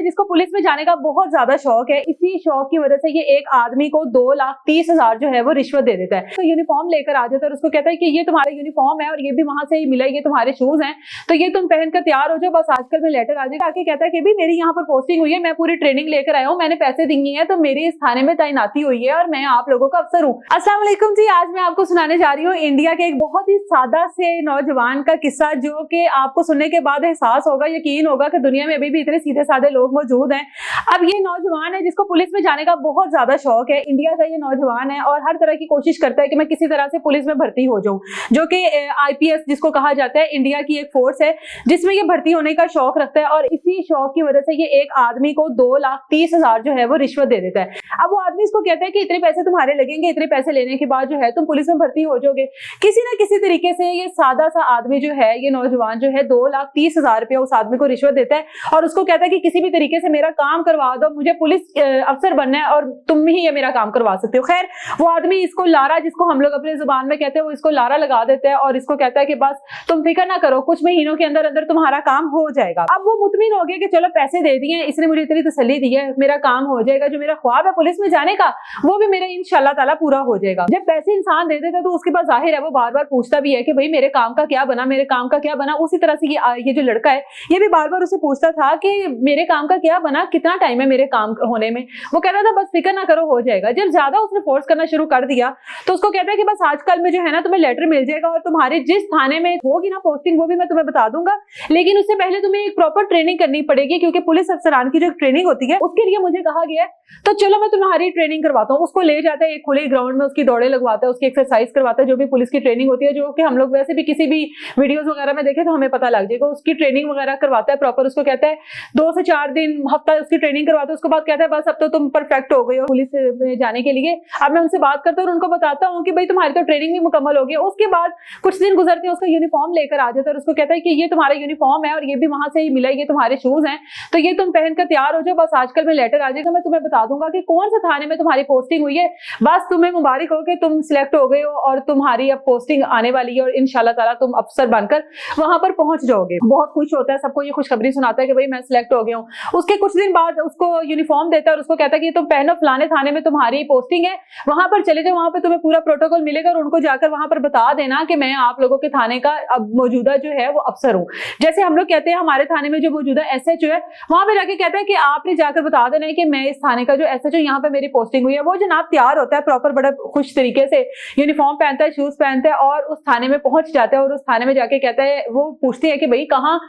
है जिसको पुलिस में जाने का बहुत ज्यादा शौक है। इसी शौक की वजह से ये एक आदमी को 2,30,000 जो है वो रिश्वत दे देता है। तो यूनिफॉर्म लेकर आ जाता है और उसको कहता है कि ये तुम्हारा यूनिफॉर्म है और ये भी वहां से ही मिला, ये तुम्हारे शूज हैं, तो ये तुम पहनकर तैयार हो जाओ, बस आजकल में लेटर आ जाएगा। आके कहता है कि भी मेरी यहाँ पर पोस्टिंग हुई है, मैं पूरी ट्रेनिंग लेकर आया हूँ, मैंने पैसे दिए हैं, तो मेरी इस थाने में तैनाती हुई है और मैं आप लोगों का अफसर हूँ। अस्सलाम वालेकुम जी, आज मैं आपको सुनाने जा रही हूँ इंडिया के एक बहुत ही सादा से नौजवान का किस्सा, जो कि आपको सुनने के बाद एहसास होगा, यकीन होगा कि दुनिया में अभी भी इतने सीधे साधे लोग मौजूद हैं। अब ये नौजवान है जिसको पुलिस में जाने का बहुत ज्यादा शौक है। इंडिया का ये नौजवान है और हर तरह की कोशिश करता है कि मैं किसी तरह से पुलिस में भर्ती हो जाऊं, जो कि आईपीएस जिसको कहा जाता है, इंडिया की एक फोर्स है जिसमें ये भर्ती होने का शौक रखता है। और इसी शौक की वजह से ये एक आदमी को 2,30,000 जो है वो रिश्वत दे देता है। अब वो आदमी इसको कहता है कि इतने पैसे तुम्हारे लगेंगे, इतने पैसे लेने के बाद जो है तुम पुलिस में भर्ती हो जाओगे। किसी ना किसी तरीके से ये सादा सा आदमी जो है, ये नौजवान जो है, 2,30,000 रुपया उस आदमी को रिश्वत देता है और उसको कहता है कि किसी भी तरीके से मेरा काम करवा दो, मुझे पुलिस अफसर बनना है और तुम ही ये मेरा काम करवा सकते हो। खैर, वो आदमी इसको लारा, जिसको हम लोग अपने जुबान में कहते हैं, वो इसको लारा लगा देता है और इसको कहता है कि बस तुम फिक्र ना करो, कुछ महीनों के अंदर अंदर तुम्हारा काम हो जाएगा। अब वो मुतमिन हो गया कि चलो पैसे दे दिए, इसने मुझे इतनी तसल्ली दी है, मेरा काम हो जाएगा, जो मेरा ख्वाब है पुलिस में जाने का वो भी मेरा इंशाल्लाह ताला पूरा हो जाएगा। जब पैसे इंसान दे देता है तो उसके बाद जाहिर है वो बार बार पूछता भी है कि भाई मेरे काम का क्या बना, मेरे काम का क्या बना। उसी तरह से ये जो लड़का है ये भी बार बार उसे पूछता था कि मेरे काम का क्या बना, कितना टाइम है मेरे काम होने में। वो कहता था बस फिक्र ना करो, हो जाएगा। जब ज्यादा उसने फोर्स करना शुरू कर दिया तो उसको कहता है कि बस आजकल में जो है ना तुम्हें लेटर मिल जाएगा और तुम्हारे जिस थाने में होगी ना पोस्टिंग वो भी मैं तुम्हें बता दूंगा, लेकिन उससे पहले तुम्हें एक प्रॉपर ट्रेनिंग करनी पड़ेगी, क्योंकि पुलिस अफसरान की जो ट्रेनिंग होती है उसके लिए मुझे कहा गया है। तो चलो मैं तुम्हारी ट्रेनिंग करवाता हूँ। उसको ले जाता है एक खुले ग्राउंड में, उसकी दौड़े लगवाता है, उसकी एक्सरसाइज करवाता है, जो भी पुलिस की ट्रेनिंग होती है, जो कि हम लोग वैसे भी किसी भी वीडियोस वगैरह में देखे तो हमें पता लग जाएगा। उसकी ट्रेनिंग वगैरह करवाता है प्रॉपर। उसको कहता है 2 से 4 दिन हफ्ता उसकी ट्रेनिंग करवाता है। उसके बाद कहता है बस अब तो तुम परफेक्ट हो गए हो पुलिस में जाने के लिए। अब मैं उनसे बात करता हूँ और उनको बताता हूँ कि भाई तुम्हारी तो ट्रेनिंग भी मुकम्मल हो गई। उसके बाद कुछ दिन गुजरते हैं, उसका यूनिफॉर्म लेकर आ जाता है और उसको कहता है कि ये तुम्हारा यूनिफॉर्म है और ये भी वहां से ही मिला, ये तुम्हारे शूज हैं, तो ये तुम पहनकर तैयार हो जाओ, बस आजकल में लेटर आ जाएगा, मैं तुम्हें बता दूंगा कि कौन से थाने में तुम्हारी पोस्टिंग हुई है। बस तुम्हें मुबारक हो कि तुम सिलेक्ट हो गए हो और तुम्हारी अब पोस्टिंग आने वाली है और इंशाल्लाह ताला तुम अफसर बनकर वहां पर पहुंच जाओगे। बहुत खुश होता है, सबको ये खुशखबरी सुनाता है कि भाई मैं सिलेक्ट हो गया हूँ। उसके कुछ दिन बाद उसको यूनिफॉर्म देता है और उसको कहता है कि तुम पहनो, फलाने थाने में तुम्हारी पोस्टिंग है, वहां पर चले जाओ, वहां पर तुम्हें पूरा प्रोटोकॉल मिलेगा और उनको जाकर वहां पर बता देना कि मैं आप लोगों के थाने का अब मौजूदा जो है वो अफसर हूँ। जैसे हम लोग कहते हैं हमारे थाने में जो मौजूदा एसएचओ है, वहां पे जाके कहता है कि आपने जाकर बता देना है कि मैं इस थाने का जो एसएचओ यहाँ पे मेरी पोस्टिंग हुई है। वो जनाब तैयार होता है प्रॉपर, बड़ा खुश तरीके से यूनिफॉर्म पहनता है, शूज पहनता है और उस थाने में पहुंच जाता है। और उस थाने में जाके कहता है, वो पूछते हैं कि भाई कहाँ,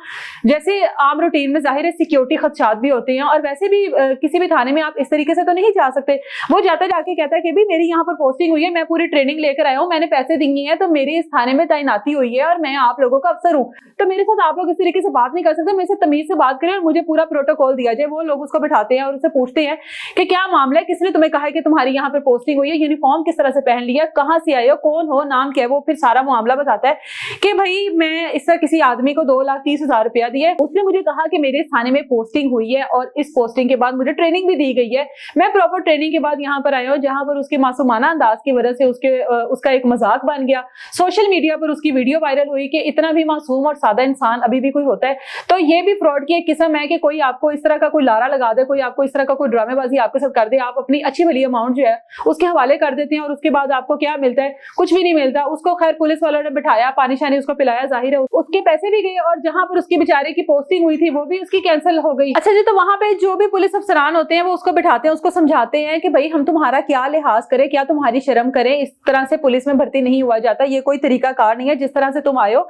जैसे आम रूटीन में जाहिर है सिक्योरिटी खदशात भी होते हैं और वैसे भी किसी भी थाने में आप इस तरीके से तो नहीं जा सकते। वो जाता जाके कहता है कि भाई मेरी यहाँ पर पोस्टिंग हुई है, मैं पूरी ट्रेनिंग लेकर आया हूँ, मैंने पैसे दिए हैं, तो मेरी इस थाने में तैनाती हुई है और मैं आप लोगों का अफसर हूँ, तो मेरे साथ आप लोग इस तरीके से बात नहीं कर सकते, मेरे से तमीज से बात करें और मुझे पूरा प्रोटोकॉल दिया जाए। वो लोग उसको बिठाते हैं और उससे पूछते हैं कि क्या मामला है, किसने तुम्हें कहा है कि तुम्हारी यहाँ पर पोस्टिंग हुई है, यूनिफॉर्म किस तरह से पहन लिया, कहाँ से आए हो, कौन हो, नाम क्या है। वो फिर सारा मामला बताता है कि भाई मैं इस तरह किसी आदमी को 2,30,000 रुपया दिए, उसने मुझे कहा कि मेरे थाने में पोस्टिंग हुई है और इस पोस्टिंग के बाद मुझे ट्रेनिंग भी दी गई है। मैं प्रॉपर ट्रेनिंग के बाद यहाँ पर आया हूँ, जहां पर उसके मासूमाना अंदाज की वजह से उसका एक मजाक बन गया। सोशल मीडिया पर उसकी वीडियो वायरल हुई कि इतना भी मासूम और सादा इंसान अभी भी कोई होता है। तो ये भी फ्रॉड की एक किस्म है कि कोई आपको इस तरह का कोई लारा लगा दे, कोई आपको इस तरह का कोई ड्रामेबाजी आपके साथ कर दे, आप अपनी अच्छी भली अमाउंट जो है उसके हवाले कर देते हैं और उसके बाद आपको क्या मिलता है, कुछ भी नहीं मिलता। उसको खैर पुलिस वालों ने बिठाया, पानी शानी उसको पिलाया, जाहिर है उसके पैसे भी गए और जहां पर उसकी बेचारे की पोस्टिंग हुई थी वो भी उसकी कैंसिल हो गई। अच्छा जी, तो वहां पे जो भी पुलिस अफसरान होते हैं वो उसको बिठाते हैं, उसको समझाते हैं कि भाई हम तुम्हारा क्या लिहाज करें, क्या तुम्हारी शर्म करें, इस तरह से पुलिस में भर्ती नहीं हुआ जाता, ये कोई तरीका कार नहीं है। जिस तरह से तुम आए हो,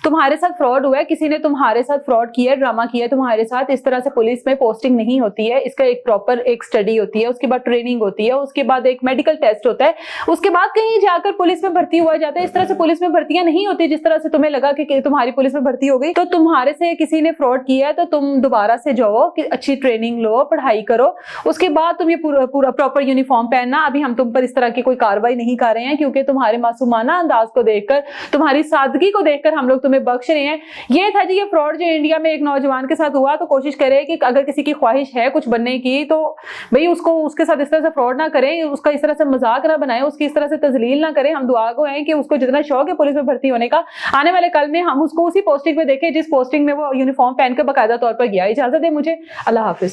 तुम्हारे साथ फ्रॉड हुआ है, किसी ने तुम्हारे साथ फ्रॉड किया, ड्रामा किया तुम्हारे साथ, इस तरह से पुलिस में पोस्टिंग नहीं होती है। इसका एक प्रॉपर एक स्टडी होती है, उसके बाद ट्रेनिंग होती है, उसके बाद एक मेडिकल टेस्ट होता है, उसके बाद कहीं जाकर पुलिस में भर्ती हुआ जाता है। इस तरह से पुलिस में भर्तियां नहीं होती। जिस तरह से तुम्हें लगा कि तुम्हारी पुलिस में भर्ती हो गई तो तुम्हारे से किसी ने फ्रॉड किया है, तो तुम दोबारा से जाओ कि अच्छी ट्रेनिंग लो, पढ़ाई करो, उसके बाद तुम ये पूरा प्रॉपर यूनिफॉर्म पहनना। अभी हम तुम पर इस तरह की कोई कार्रवाई नहीं कर रहे हैं, क्योंकि तुम्हारे मासूमाना अंदाज को देखकर, तुम्हारी सादगी को देखकर हम लोग तुम्हें बख्श रहे हैं। ये था जी ये फ्रॉड जो इंडिया में एक नौजवान के साथ हुआ। तो कोशिश करें कि अगर किसी की ख्वाहिश है कुछ बनने की तो भाई उसके साथ इस तरह से फ्रॉड ना करें, उसका इस तरह से मजाक ना बनाएं, उसकी इस तरह से तजलील ना करें। हम दुआ को हैं कि उसको जितना शौक है पुलिस में भर्ती होने का, आने वाले कल में हम उसको उसी पोस्टिंग में देखें जिस पोस्टिंग में वो यूनिफॉर्म पहनकर बाकायदा तौर पर गया। इजाजत है मुझे, अल्लाह हाफिज।